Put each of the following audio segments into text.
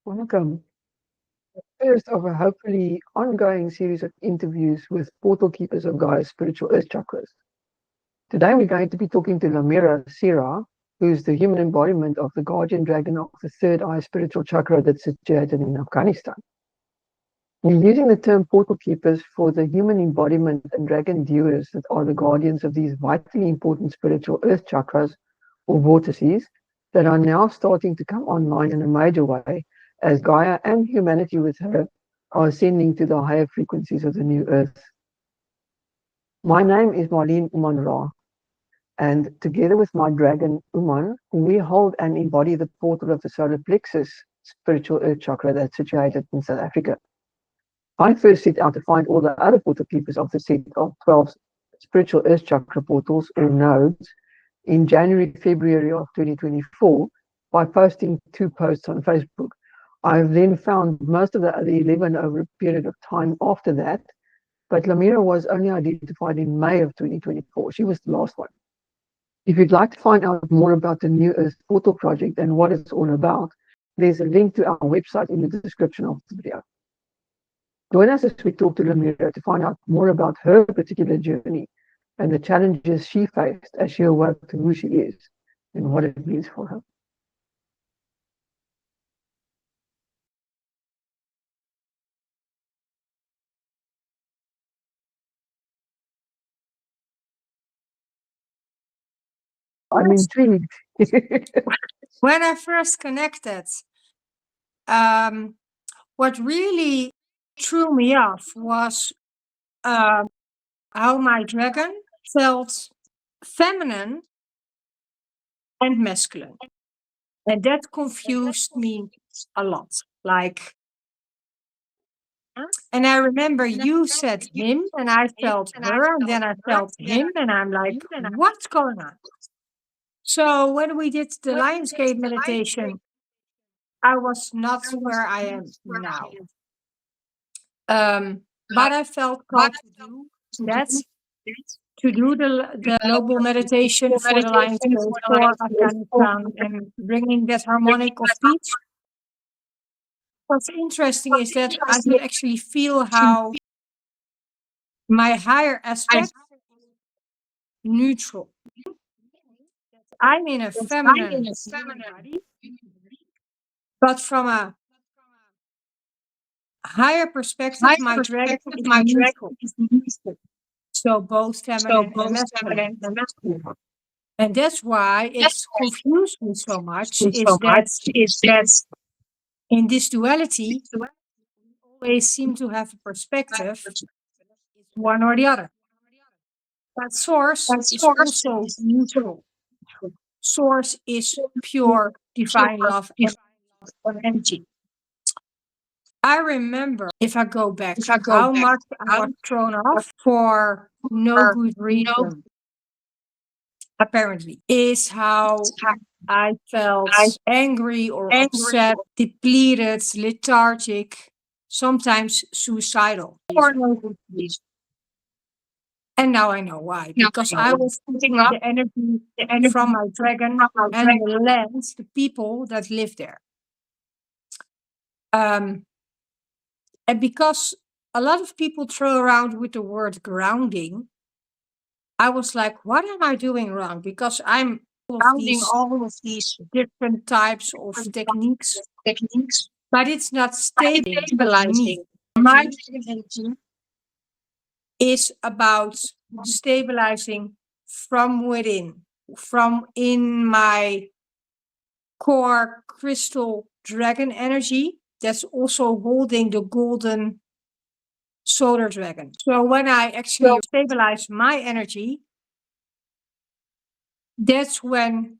Welcome. First of a hopefully ongoing series of interviews with Portalkeepers of Gaia's spiritual earth chakras. Today we're going to be talking to Lamirra SiRa, who's the human embodiment of the guardian dragon of the Third Eye Spiritual Chakra that's situated in Afghanistan. We're using the term Portalkeepers for the human embodiment and dragon viewers that are the guardians of these vitally important spiritual earth chakras, or vortices, that are now starting to come online in a major way as Gaia and humanity with her are ascending to the higher frequencies of the new earth. My name is Marlene UmanRa, and together with my Dragon Uman, we hold and embody the portal of the solar Plexus spiritual earth chakra that's situated in South Africa. I first set out to find all the other portal keepers of the set of 12 spiritual earth chakra portals or nodes in January, February of 2024 by posting 2 posts on Facebook. I've then found most of the other 11 over a period of time after that, but Lamirra was only identified in May of 2024. She was the last one. If you'd like to find out more about the New Earth Portal Project and what it's all about, there's a link to our website in the description of the video. Join us as we talk to Lamirra to find out more about her particular journey and the challenges she faced as she awoke to who she is and what it means for her. I'm intrigued. When I first connected, what really threw me off was how my dragon felt feminine and masculine. And that confused me a lot. And I remember you said him, and I felt her, and then I felt him, and I'm like, what's going on? So when we did the Lionsgate meditation, I was not where I am now. But I felt called to do that, to do the global meditation for the Lionsgate, for Afghanistan, and bringing that harmonic of peace. What's interesting is that I can actually feel how my higher aspect neutral. I'm in a feminine body, but from a higher perspective, my dragon is neutral. So both feminine and masculine. And that's why it's confused me so much, is that in this duality, we always seem to have a perspective, it's one or the other. But source is also neutral. Source is pure divine love and energy. I remember, if I go back, how much I was thrown off for no good reason, apparently, is how I felt angry or upset, depleted, lethargic, sometimes suicidal. And now I know why. Because I was putting up the energy from my dragon and the land, the people that live there. And because a lot of people throw around with the word grounding, I was like, what am I doing wrong? Because I'm all of these different types of techniques, but it's not stabilizing. My energy is about stabilizing from within, from in my core crystal dragon energy that's also holding the golden solar dragon. So when I actually stabilize my energy, that's when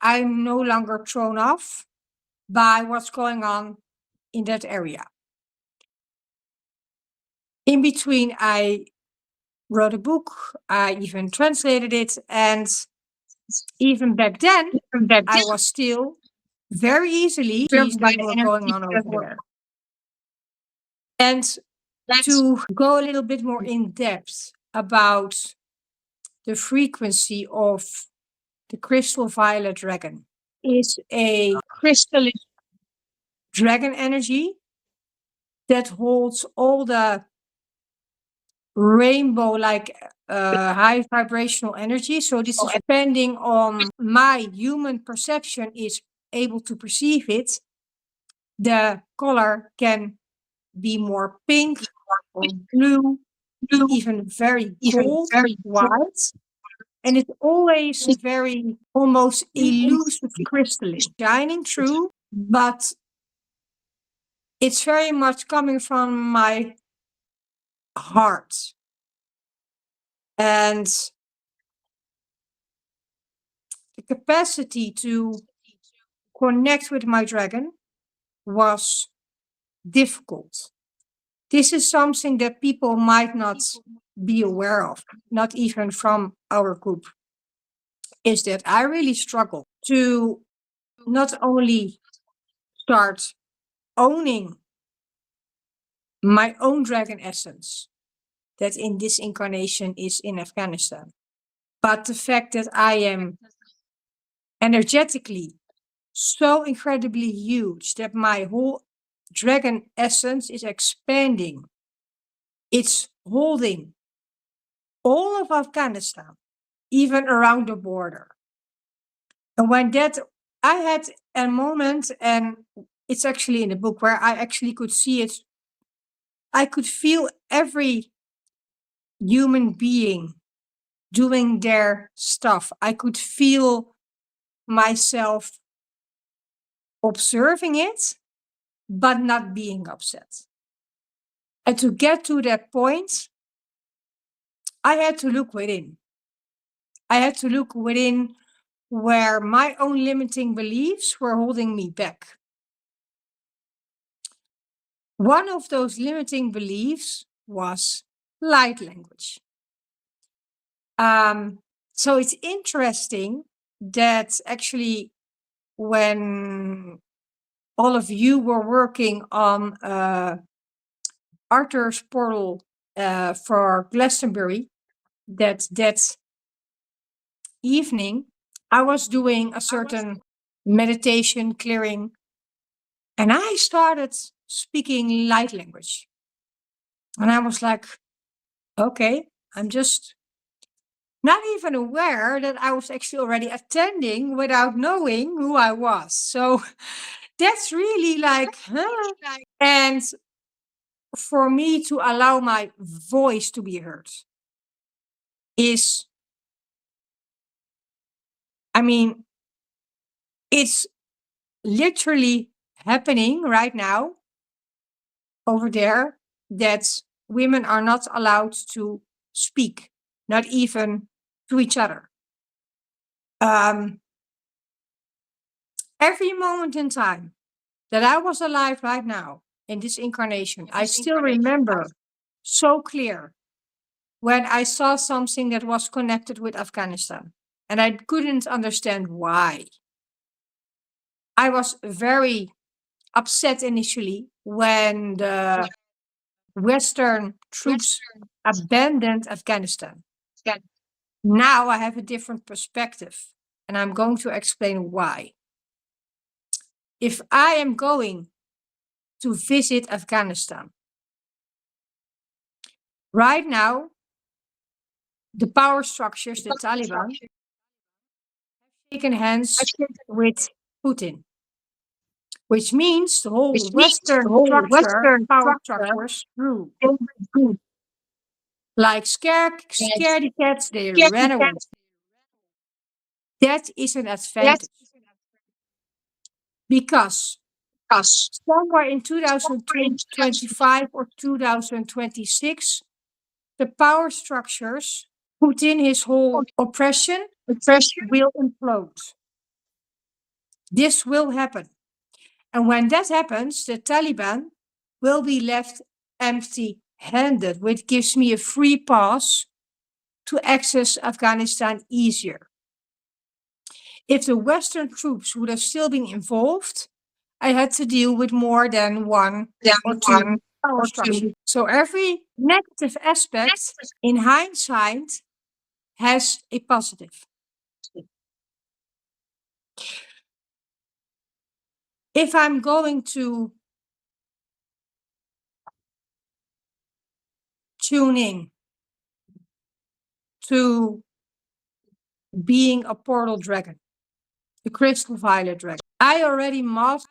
I'm no longer thrown off by what's going on in that area. In between, I wrote a book, I even translated it, and even back then, I was still very easily things that were going on over there. And to go a little bit more in depth about the frequency of the crystal violet dragon, is a crystalline dragon energy that holds all the rainbow like high vibrational energy. So this is depending on my human perception is able to perceive it. The color can be more pink or blue, even very cold, white. And it's always very almost elusive crystalline, shining through, but it's very much coming from my heart. And the capacity to connect with my dragon was difficult. This is something that people might not be aware of, not even from our group, is that I really struggle to not only start owning my own dragon essence that in this incarnation is in Afghanistan, but the fact that I am energetically so incredibly huge that my whole dragon essence is expanding. It's holding all of Afghanistan, even around the border. And when that, I had a moment, and it's actually in the book where I actually could see it. I could feel every human being doing their stuff. I could feel myself observing it, but not being upset. And to get to that point, I had to look within. I had to look within where my own limiting beliefs were holding me back. One of those limiting beliefs was light language. So it's interesting that actually when all of you were working on Arthur's portal for Glastonbury, that evening, I was doing a certain meditation clearing, and I started speaking light language. And I was like, okay, I'm just not even aware that I was actually already attending without knowing who I was. So that's really like, huh? And for me to allow my voice to be heard is, I mean, it's literally happening right now over there that women are not allowed to speak, not even to each other. Every moment in time that I was alive right now in this incarnation, I still remember so clear when I saw something that was connected with Afghanistan, and I couldn't understand why. I was very upset initially when the Western troops abandoned Afghanistan. Now I have a different perspective, and I'm going to explain why. If I am going to visit Afghanistan, right now, the power structures, the Taliban, have shaken hands with Putin, which means the whole Western structure, power structures grew. Like scaredy cats, they ran away. That is an advantage. Because somewhere in 2025 or 2026, the power structures, Putin, his whole oppression will implode. This will happen. And when that happens, the Taliban will be left empty-handed, which gives me a free pass to access Afghanistan easier. If the Western troops would have still been involved, I had to deal with more than one or two power structures. So every negative aspect, in hindsight, has a positive. if I'm going to tune in to being a portal dragon, the crystal violet dragon, I already mastered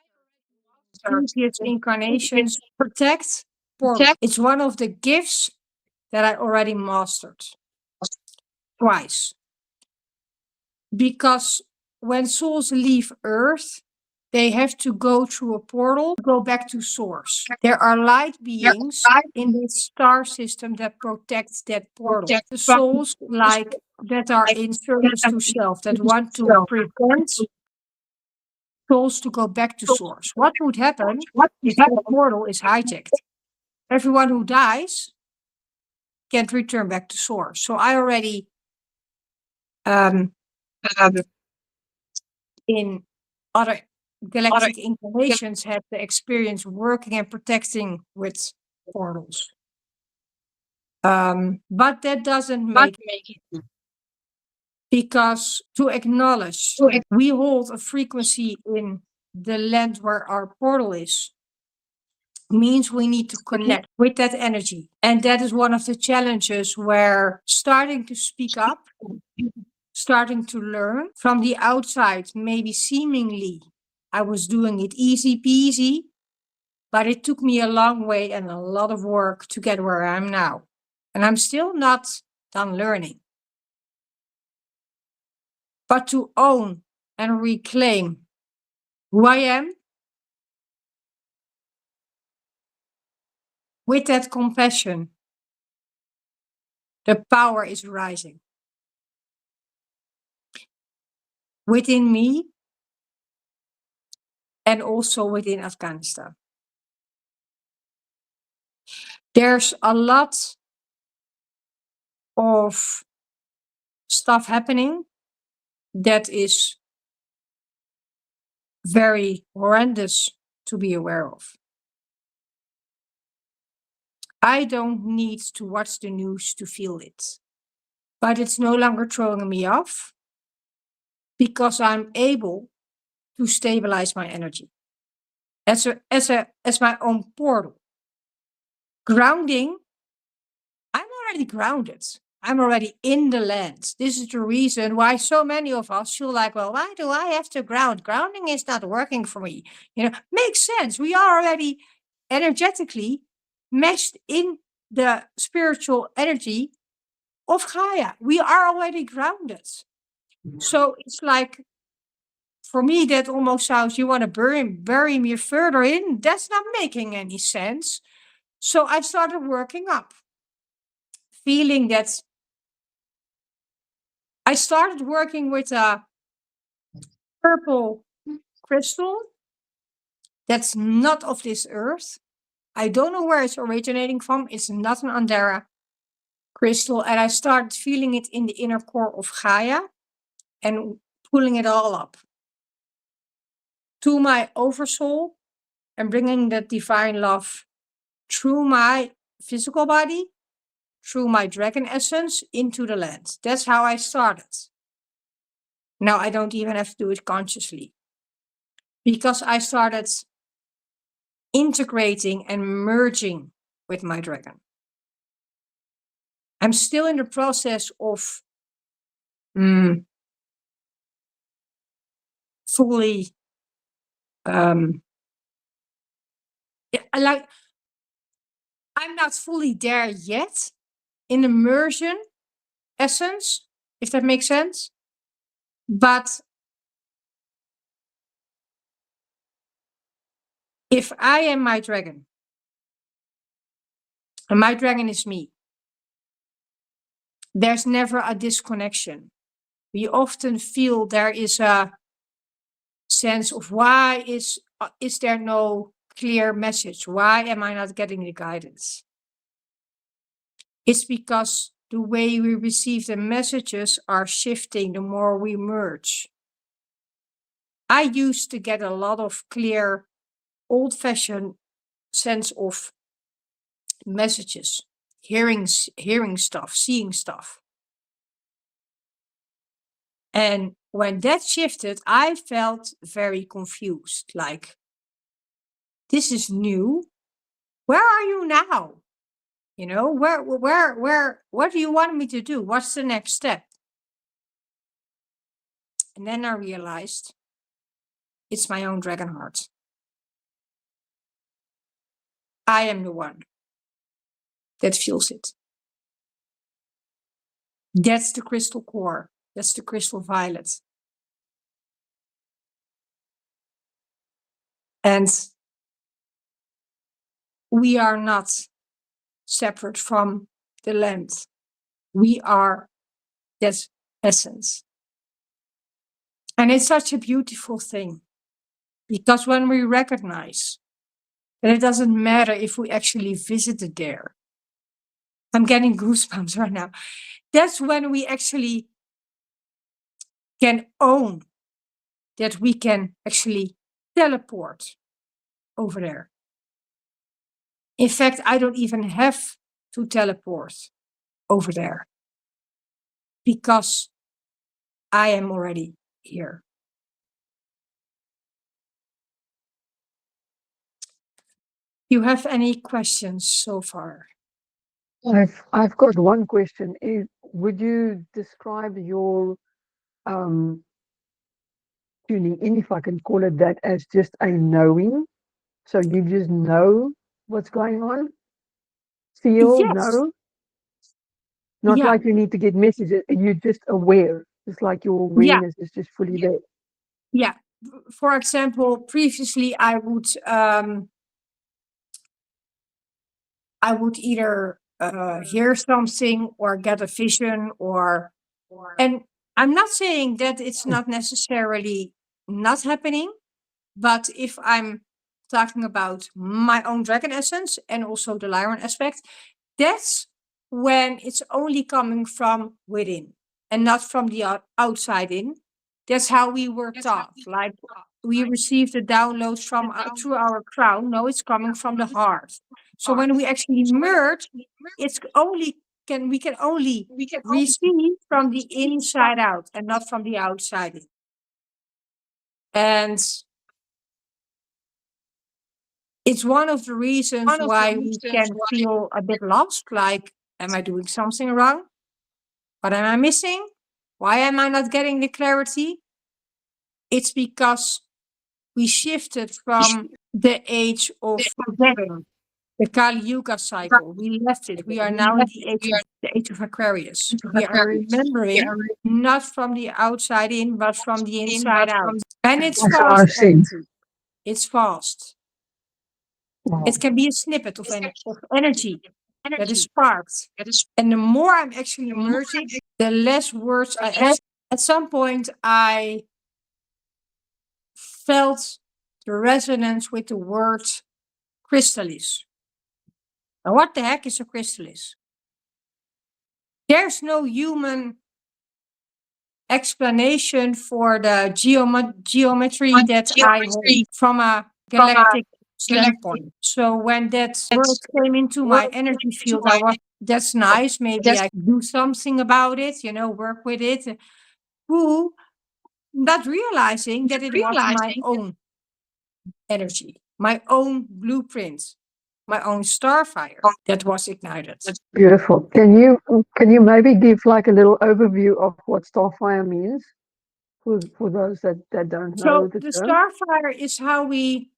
previous incarnations protect portal. It's one of the gifts that I already mastered twice. Because when souls leave Earth, they have to go through a portal to go back to source. There are light beings in this star system that protect that portal. The souls like that are in service to self, that want to prevent souls to go back to source. What would happen if that portal is hijacked? Everyone who dies can't return back to source. So I already in other galactic incarnations had the experience working and protecting with portals. But that doesn't make it. Because to acknowledge we hold a frequency in the land where our portal is means we need to connect with that energy. And that is one of the challenges where starting to speak up, starting to learn from the outside, maybe seemingly I was doing it easy peasy, but it took me a long way and a lot of work to get where I am now. And I'm still not done learning. But to own and reclaim who I am with that compassion, the power is rising within me and also within Afghanistan. There's a lot of stuff happening that is very horrendous to be aware of. I don't need to watch the news to feel it, but it's no longer throwing me off because I'm able to stabilize my energy as my own portal. Grounding, I'm already grounded. I'm already in the land. This is the reason why so many of us feel like, well, why do I have to ground? Grounding is not working for me. Makes sense. We are already energetically meshed in the spiritual energy of Gaia. We are already grounded. So it's like, for me, that almost sounds, you want to bury me further in? That's not making any sense. So I started working up, feeling that I started working with a purple crystal that's not of this earth. I don't know where it's originating from. It's not an Andara crystal. And I started feeling it in the inner core of Gaia and pulling it all up to my oversoul and bringing that divine love through my physical body, through my dragon essence into the land. That's how I started. Now I don't even have to do it consciously because I started integrating and merging with my dragon. I'm still in the process of fully like I'm not fully there yet in immersion essence, if that makes sense. But if I am my dragon, and my dragon is me, there's never a disconnection. We often feel there is a sense of why is there no clear message? Why am I not getting the guidance? It's because the way we receive the messages are shifting the more we merge. I used to get a lot of clear, old-fashioned sense of messages, hearing stuff, seeing stuff. And when that shifted, I felt very confused. Like, This is new. Where are you now? You know, what do you want me to do? What's the next step? And then I realized it's my own dragon heart. I am the one that feels it. That's the crystal core. That's the crystal violet. And we are not separate from the land. We are that essence. And it's such a beautiful thing. Because when we recognize that it doesn't matter if we actually visited there. I'm getting goosebumps right now. That's when we actually can own that we can actually teleport over there. In fact, I don't even have to teleport over there because I am already here. You have any questions so far? I've got one question. Would you describe your tuning in, if I can call it that, as just a knowing? So you just know what's going on? Feel, Yes. know? Not Yeah. like you need to get messages. You're just aware. It's like your Yeah. awareness is just fully there. Yeah. For example, previously I would either hear something or get a vision and I'm not saying that it's not necessarily not happening, but if I'm talking about my own dragon essence and also the Lyran aspect, that's when it's only coming from within and not from the outside in. That's how we were taught. Like we received the downloads from through our crown. No, it's coming from the heart. So when we actually merge, it's only we can only receive from the inside out and not from the outside in. And it's one of the reasons why we can feel a bit lost, like, am I doing something wrong? What am I missing? Why am I not getting the clarity? It's because we shifted from the age of forgetting, the Kali Yuga cycle. We left it. We are now in the age of Aquarius. We are remembering not from the outside in, but from the inside out. And it's That's how I've fast seen. energy. It's fast. Wow. It can be a snippet of energy that is sparked. And the more I'm actually merging, the less words I actually. At some point, I felt the resonance with the word crystallis. Now, what the heck is a crystallis? There's no human explanation for the geometry that I have from a galactic standpoint. So when that word came into my energy field, I was, that's nice. Maybe I can do something about it, you know, work with it. Who, not realizing that it was my own energy, my own blueprint, my own starfire that was ignited. Beautiful. Can you maybe give like a little overview of what starfire means for those that don't know So the the term? starfire is how we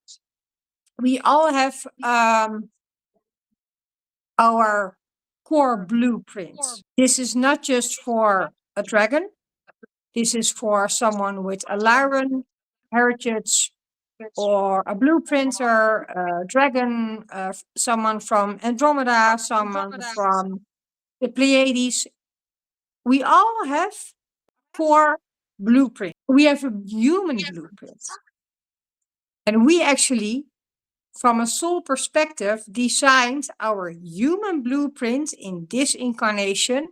all have our core blueprints. This is not just for a dragon. This is for someone with a Lyran heritage or a blueprinter, a dragon, someone from Andromeda, someone from the Pleiades. We all have core blueprint. We have a human blueprint. And we actually, from a soul perspective, designed our human blueprint in this incarnation.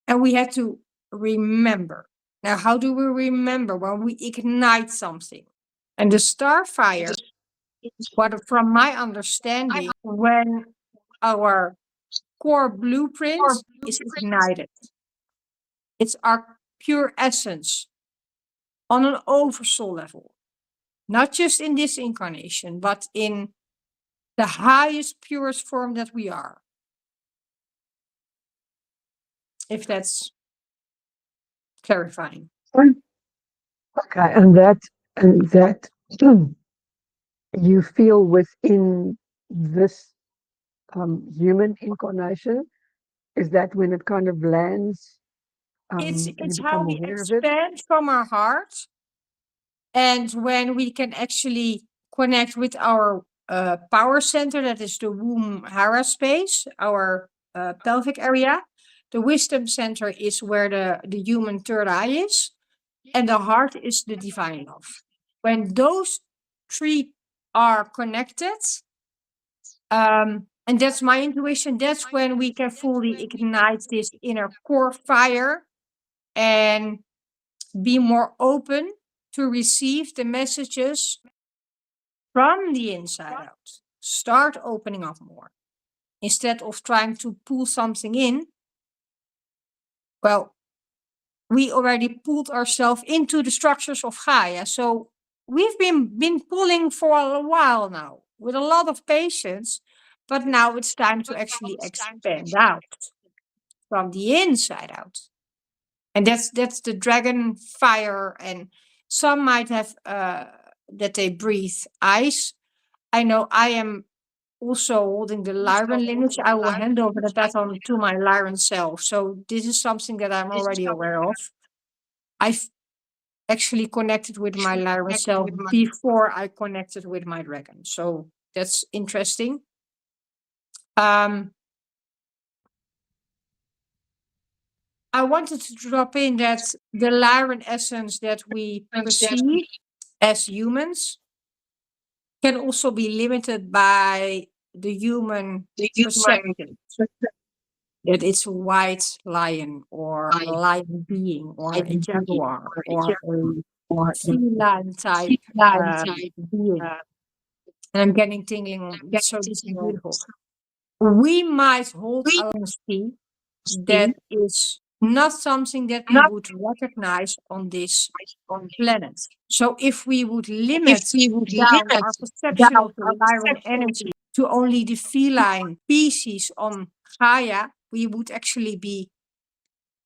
And we had to remember. Now, how do we remember? When we ignite something. And the starfire, what from my understanding, when our core blueprint is ignited. It's our pure essence on an oversoul level. not just in this incarnation, but in the highest, purest form that we are. If that's clarifying. Okay, and that you feel within this human incarnation, is that when it kind of lands, It's you how become we aware of it? expand from our heart, and when we can actually connect with our power center, that is the womb hara space, our pelvic area. The wisdom center is where the human third eye is, and the heart is the divine love. When those three are connected, and that's my intuition, that's when we can fully ignite this inner core fire and be more open to receive the messages from the inside out. Start opening up more. Instead of trying to pull something in, well, we already pulled ourselves into the structures of Gaia. So we've been pulling for a while now with a lot of patience, but now it's time to actually expand out from the inside out. And that's the dragon fire. And some might have that they breathe ice. I know I am also holding the Lyran lineage. I will hand over the baton to my Lyran self. So this is something that I'm already aware of. I've actually connected with my Lyran self before I connected with my dragon. So that's interesting. I wanted to drop in that the Lyran essence that we perceive as humans can also be limited by the human perception. That it's a white lion or a lion being or a jaguar or a feline type being. And I'm getting tingling on, so this is beautiful. We might hold a honesty that is not something that we would recognize on this planet. So if we would limit down our perception of the Lyran energy to only the feline species on Gaia, we would actually be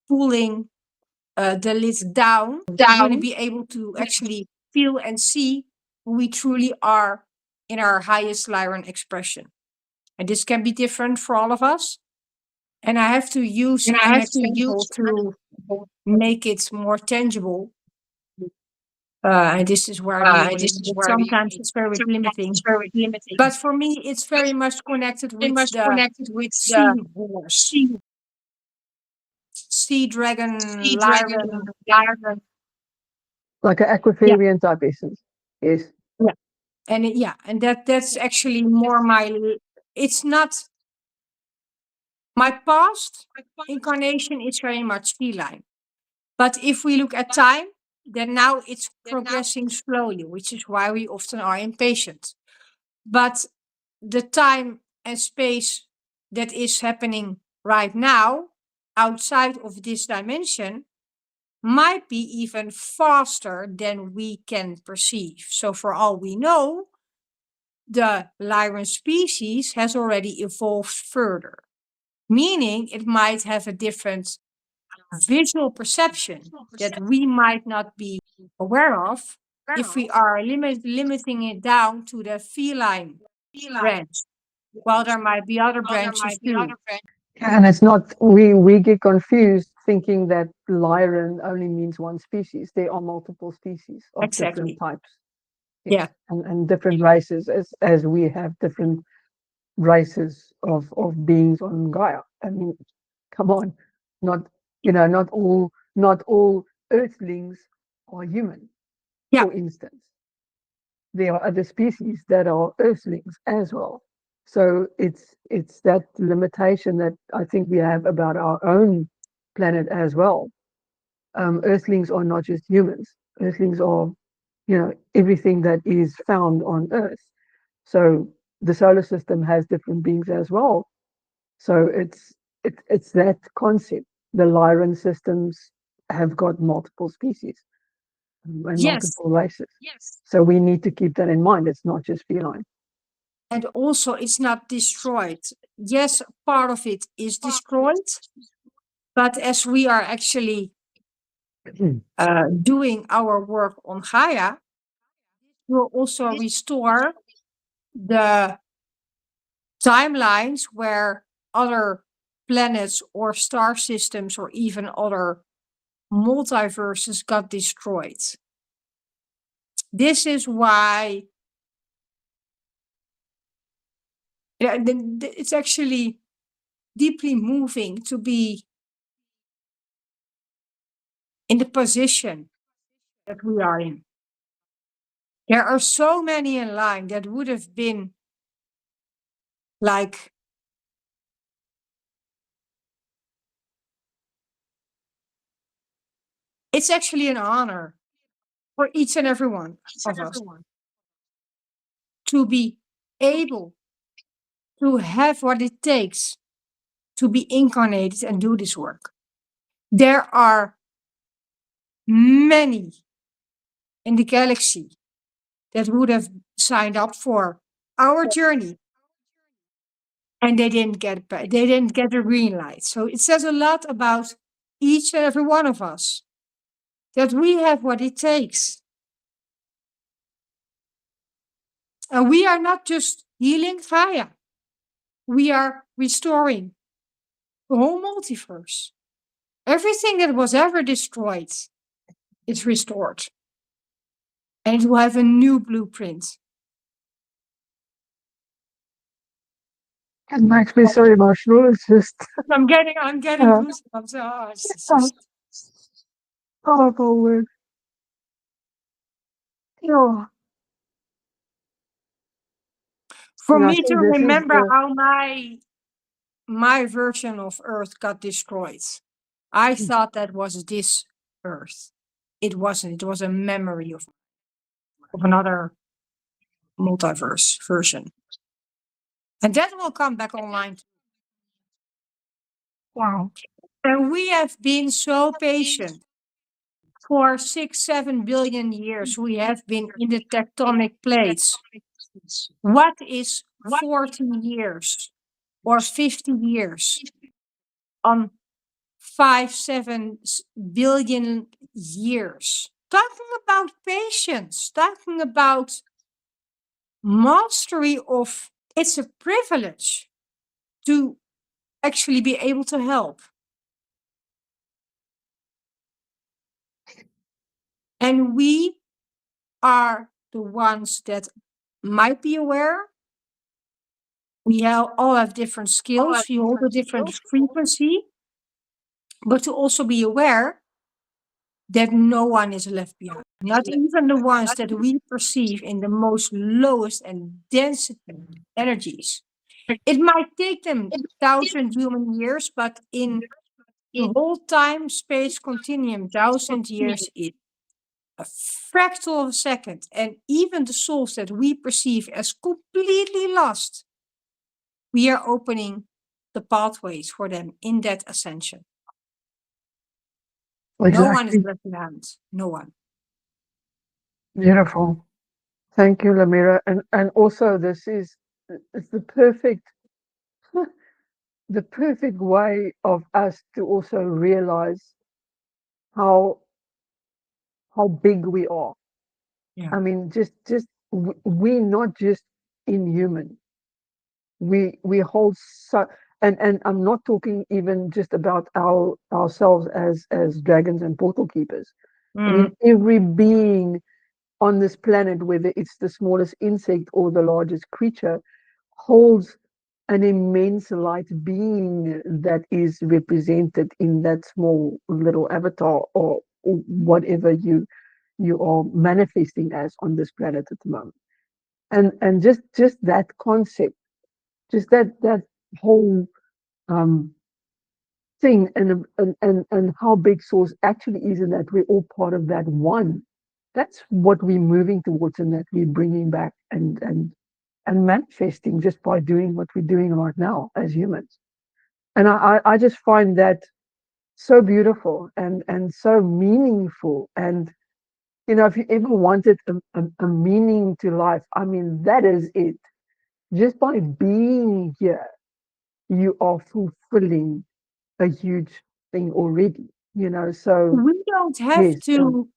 pulling the lid down. We wouldn't be able to actually feel and see who we truly are in our highest Lyran expression. And this can be different for all of us. And I have to use an example to make it more tangible. And this is where I'm being a little bit, sometimes it's very limiting. But for me, it's very much connected with the sea horse, sea dragon, Lyran. Like an aquarian type essence. Yes. Yeah. And that's actually more it's not my past incarnation is very much feline. But if we look at time, then now it's progressing slowly, which is why we often are impatient. But the time and space that is happening right now outside of this dimension might be even faster than we can perceive. So for all we know, the Lyran species has already evolved further, meaning it might have a different visual perception that we might not be aware of if we are limiting it down to the feline branch, while there might be other branches too. And it's not, we get confused thinking that Lyran only means one species. There are multiple species of different Exactly. types. Yeah. And different races, as we have different races of beings on Gaia. I mean, come on, not not all Earthlings are human. Yeah. For instance, there are other species that are Earthlings as well. So it's that limitation that I think we have about our own planet as well. Earthlings are not just humans. Earthlings are, everything that is found on Earth. So the solar system has different beings as well. So it's that concept. The Lyran systems have got multiple species. in Yes. multiple races. So we need to keep that in mind. It's not just feline. And also, it's not destroyed. Yes, part of it is destroyed, but as we are actually doing our work on Gaia, we'll also restore the timelines where other planets or star systems or even other multiverses got destroyed. This is why it's actually deeply moving to be in the position that we are in. There are so many in line that would have been like it's actually an honor for each and every one of us to be able to have what it takes to be incarnated and do this work. There are many in the galaxy that would have signed up for our journey, and they didn't get the green light. So it says a lot about each and every one of us that we have what it takes. And we are not just healing Gaia. We are restoring the whole multiverse. Everything that was ever destroyed is restored. And it will have a new blueprint. It makes me so emotional. It's just I'm getting goosebumps. Oh, it's just powerful word. Yeah. for And I me to think this is remember the, how my version of Earth got destroyed. I thought that was this Earth. It wasn't. It was a memory of another multiverse version. And that will come back online. wow. And we have been so patient. For 6-7 billion years, we have been in the tectonic plates. What is 40 years or 50 years on 5-7 billion years? Talking about patience, talking about mastery of it's a privilege to actually be able to help. And we are the ones that might be aware. We all have different skills, we hold a different frequency, but to also be aware that no one is left behind. Not even the ones that we perceive in the most lowest and density energies. It might take them 1,000 human years, but in the whole time space continuum, 1,000 years is a fractal of a second. And even the souls that we perceive as completely lost, we are opening the pathways for them in that ascension. Exactly. No one is left behind. No one. Beautiful. Thank you, Lamirra. And also this is it's the perfect way of us to also realize how big we are. Yeah. I mean, just we're not just inhuman. We hold so, and I'm not talking even just about ourselves as dragons and portal keepers. I mean, every being on this planet, whether it's the smallest insect or the largest creature, holds an immense light being that is represented in that small little avatar or whatever you are manifesting as on this planet at the moment. And just that concept, just that whole thing, and how big source actually is, and that we're all part of that one. That's what we're moving towards, and that we're bringing back and manifesting just by doing what we're doing right now as humans. And I just find that so beautiful and so meaningful, and if you ever wanted a meaning to life, I mean, that is it. Just by being here, you are fulfilling a huge thing already, so We don't have yes. to,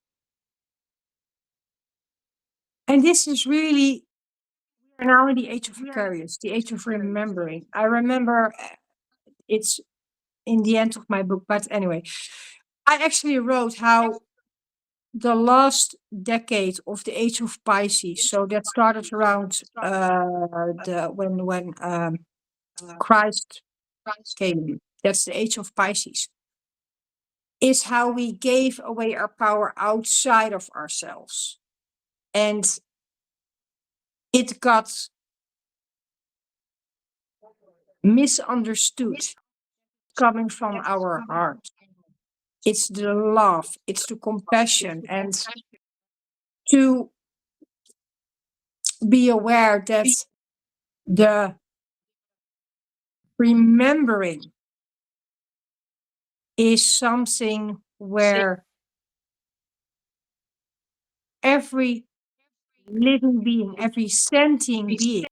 and this is really, we're now in the age of Aquarius, the age of remembering. I remember it's in the end of my book, but anyway, I actually wrote how the last decade of the age of Pisces, so that started around the when Christ came. That's the age of Pisces. Is how we gave away our power outside of ourselves, and it got misunderstood coming from our heart. It's the love, it's the compassion, and to be aware that the remembering is something where every living being, every sentient being,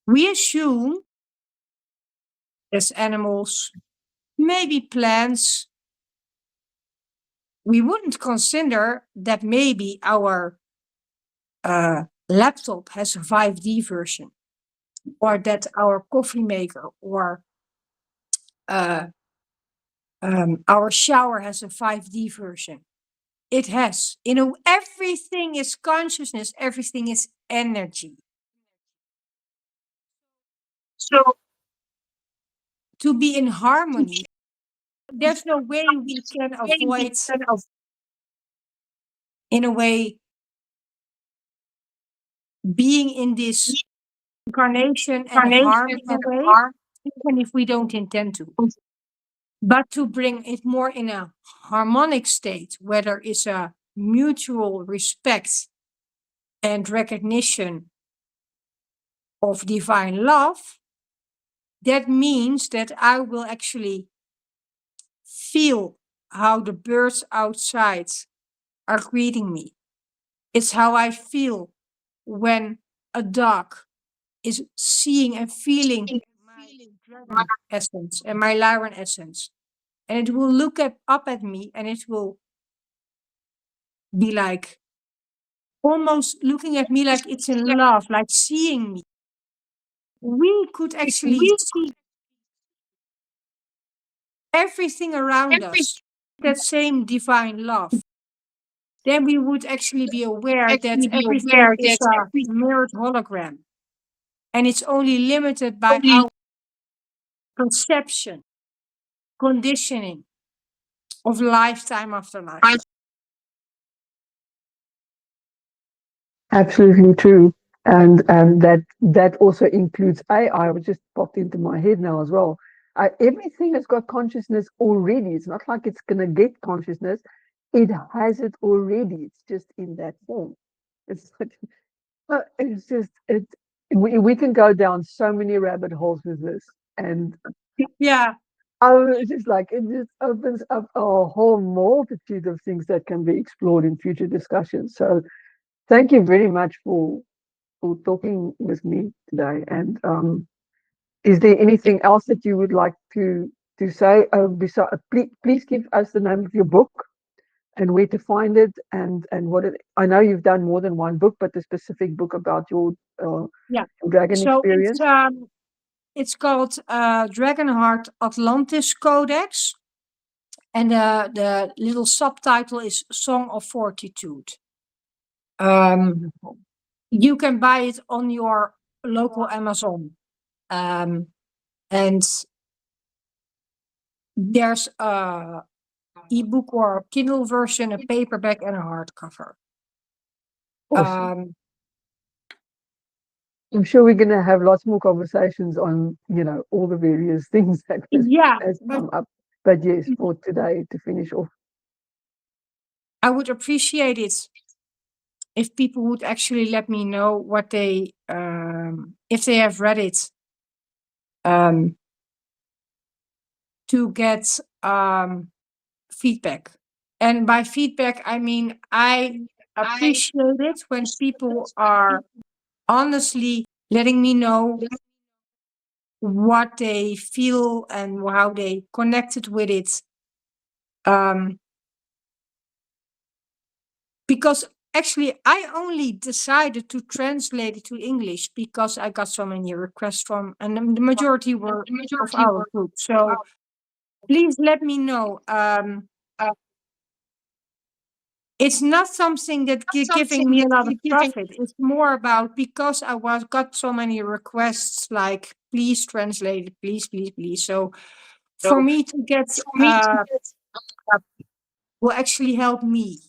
we assume as animals, maybe plants, we wouldn't consider that maybe our laptop has a 5D version, or that our coffee maker or our shower has a 5D version. It has. Everything is consciousness, everything is energy. So to be in harmony, there's no way we can avoid, in a way, being in this incarnation and harm in a way, even if we don't intend to. But to bring it more in a harmonic state, where there is a mutual respect and recognition of divine love, that means that I will actually feel how the birds outside are greeting me. It's how I feel when a dog is seeing and feeling my dragon essence and my Lyran essence. And it will look up at me, and it will be like almost looking at me like it's in love, like seeing me. We could actually see everything around us, that same divine love. Then we would actually be aware that everything is a mirrored hologram. And it's only limited by our perception, conditioning of lifetime after lifetime. Absolutely true. And that also includes AI, which just popped into my head now as well. Everything has got consciousness already. It's not like it's going to get consciousness. It has it already. It's just in that form. It's it's just we can go down so many rabbit holes with this, and Yeah. it's just like it just opens up a whole multitude of things that can be explored in future discussions. So thank you very much for talking with me today. And is there anything else that you would like to say? Please give us the name of your book and where to find it, and what it. I know you've done more than one book, but the specific book about your Yeah. dragon So experience. it's called Dragon Heart Atlantis Codex. And the little subtitle is Song of Fortitude. You can buy it on your local Amazon. And there's a ebook or a Kindle version, a paperback, and a hardcover. Awesome. I'm sure we're going to have lots more conversations on, all the various things that has come up. But yes, for today, to finish off, I would appreciate it if people would actually let me know what they, if they have read it, to get feedback. And by feedback, I mean I appreciate it when people are honestly letting me know what they feel and how they connected with it. Because actually, I only decided to translate it to English because I got so many requests from, and the majority were of our group. So please let me know. It's not something that giving me a lot of profit. It's more about because I got so many requests, like please translate it, please, please, please. So for me to get will actually help me.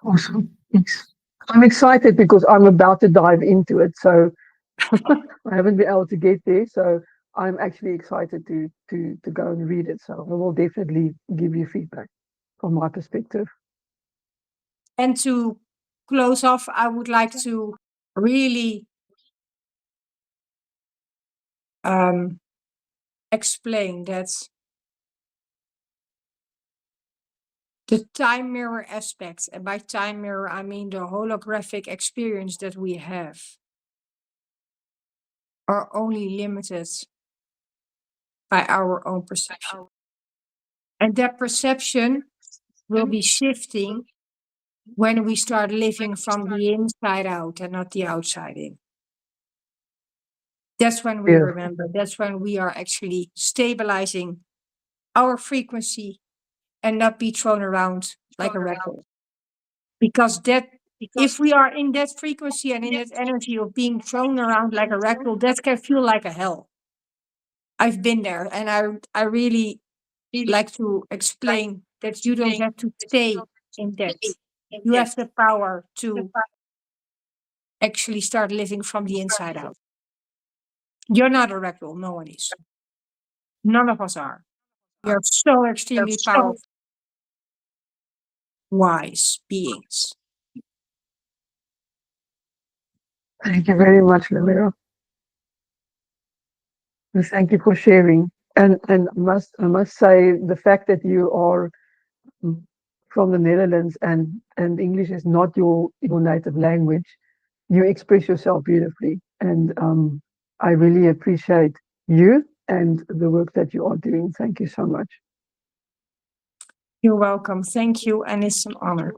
Awesome. I'm excited because I'm about to dive into it. So I haven't been able to get there. So I'm actually excited to go and read it. So I will definitely give you feedback from my perspective. And to close off, I would like to really explain that the time mirror aspects, and by time mirror, I mean the holographic experience that we have, are only limited by our own perception. And that perception will be shifting when we start living from the inside out and not the outside in. That's when we remember, that's when we are actually stabilizing our frequency and not be thrown around like a record. Because if we are in that frequency and in that energy of being thrown around like a ragdoll, that can feel like a hell. I've been there, and I really like to explain that you don't have to stay in that. You have the power to actually start living from the inside out. You're not a ragdoll, no one is. None of us are. You're so extremely powerful, wise beings. Thank you very much, Lamirra. And thank you for sharing. And I must say the fact that you are from the Netherlands and English is not your native language, you express yourself beautifully. And I really appreciate you and the work that you are doing. Thank you so much. You're welcome. Thank you. And it's an honor.